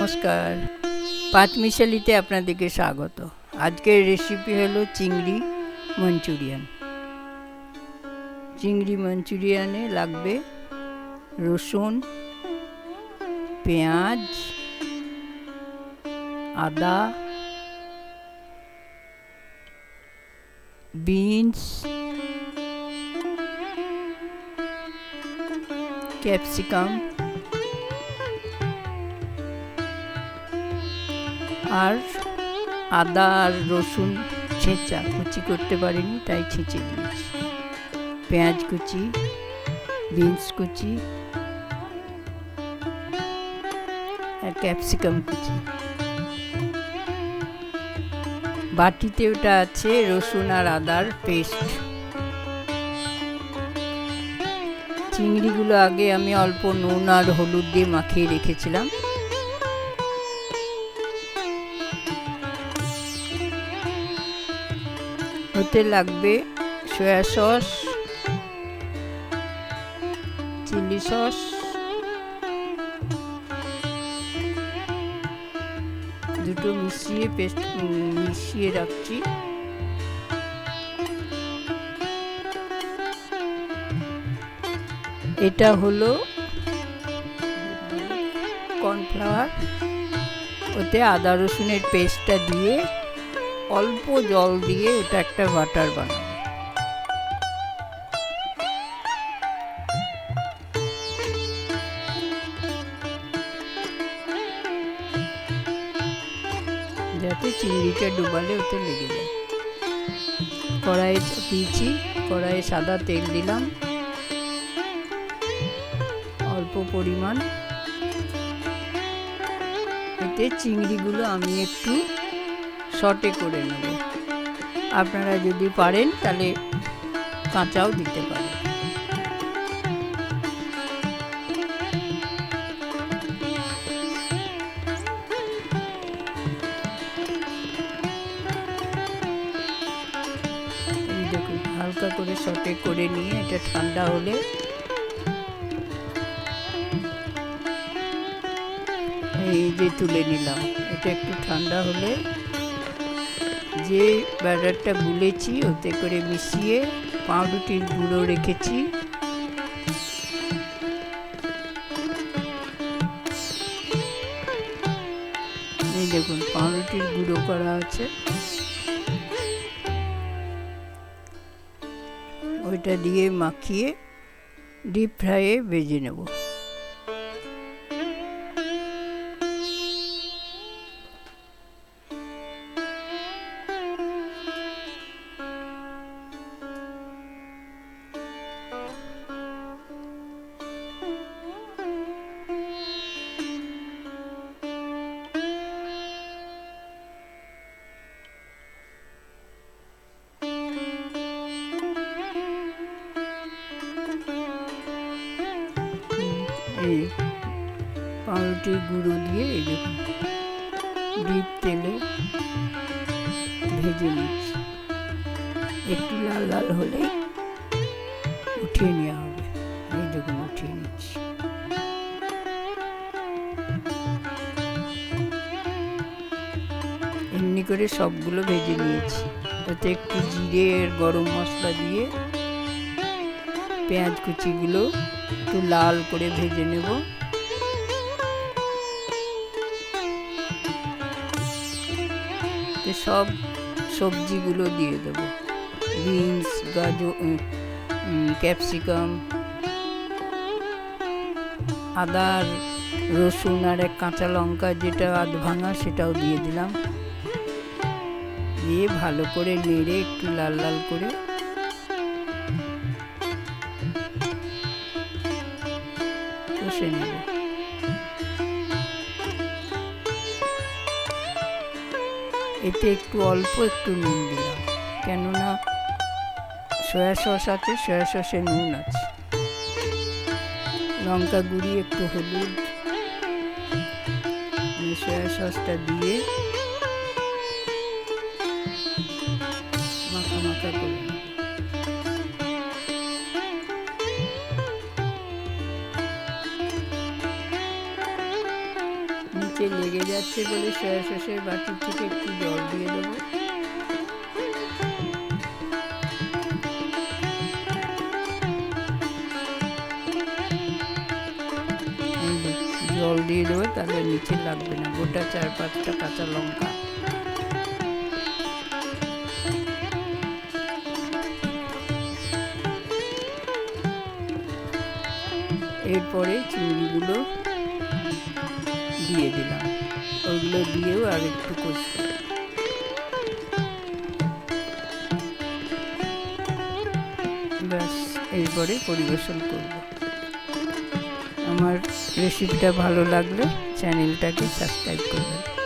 নমস্কার, পাঁচ মিশালিতে আপনাদেরকে স্বাগত। আজকের রেসিপি হলো চিংড়ি মাঞ্চুরিয়ান। চিংড়ি মাঞ্চুরিয়ানে লাগবে রসুন, পেঁয়াজ, আদা, বিনস, ক্যাপসিকাম আর আদা আর রসুন ছেঁচা, কুচি করতে পারিনি তাই ছেঁচে দিয়েছি, পেঁয়াজ কুচি, বিনস কুচি আর ক্যাপসিকাম কুচি। বাটিতে ওটা আছে রসুন আর আদার পেস্ট। চিংড়িগুলো আগে আমি অল্প নুন আর হলুদ দিয়ে মাখিয়ে রেখেছিলাম। ওতে লাগবে সয়া সস, চিলি সস, দুটো মিশিয়ে রাখছি। এটা হলো কর্নফ্লাওয়ার। ওতে আদা রসুনের পেস্টটা দিয়ে অল্প জল দিয়ে ওটা একটা বাটার বানাবো। যাতে চিংড়িটা ডুবালে ওতে লেগে যায়। কড়াইয়ে দিয়েছি, কড়াইয়ে সাদা তেল দিলাম অল্প পরিমাণ। এতে চিংড়িগুলো আমি একটু সটে করে নেব। আপনারা যদি পারেন তাহলে কাঁচাও দিতে পারেন। দেখুন হালকা করে সটে করে নিয়ে এটা ঠান্ডা হলে এই যে তুলে নিলাম। এটা একটু ঠান্ডা হলে যে ব্যাটারটা গুলেছি ওতে করে মিশিয়ে পাউরুটির গুঁড়ো রেখেছি, এই দেখুন পাউরুটির গুঁড়ো করা আছে, ওইটা দিয়ে মাখিয়ে ডিপ ফ্রাইয়ে ভেজে নেব। এই পাউরুটির গুঁড়ো দিয়ে এই দেখুন ডিপ তেলে ভেজে নিচ্ছি। একটু লাল লাল হলে উঠিয়ে নেওয়া হবে। এই দেখুন উঠিয়ে নিচ্ছি। এমনি করে সবগুলো ভেজে নিয়েছি। ওতে একটু জিরে আর গরম মশলা দিয়ে পেঁয়াজ কুচিগুলো একটু লাল করে ভেজে নেব। সব সবজিগুলো দিয়ে দেবো, বিনস, গাজর, ক্যাপসিকাম, আদা, রসুন আর এক কাঁচা লঙ্কা যেটা আধ ভাঙা সেটাও দিয়ে দিলাম। দিয়ে ভালো করে নেড়ে একটু লাল লাল করে কষে নেব। এতে একটু অল্প একটু নুন দিলাম, কেননা সয়া সস আছে, সয়া সসে নুন আছে। লঙ্কা গুঁড়ি, একটু হলুদ, সয়া সসটা দিয়ে মাখা মাখা করে নিচে লেগে যাচ্ছে বলে সয়া সসের বাটির থেকে একটু জল দিয়ে দেবো। জল দিয়ে দেবো, তাহলে নিচে লাগবে না। গোটা 4-5টা কাঁচা লঙ্কা, এরপরে চিংড়িগুলো দিয়ে দিলাম। ওগুলো দিয়েও আর একটু কষবো। ব্যাস, এরপরে পরিবেশন করব। আমার রেসিপিটা ভালো লাগলে চ্যানেলটাকে সাবস্ক্রাইব করবেন।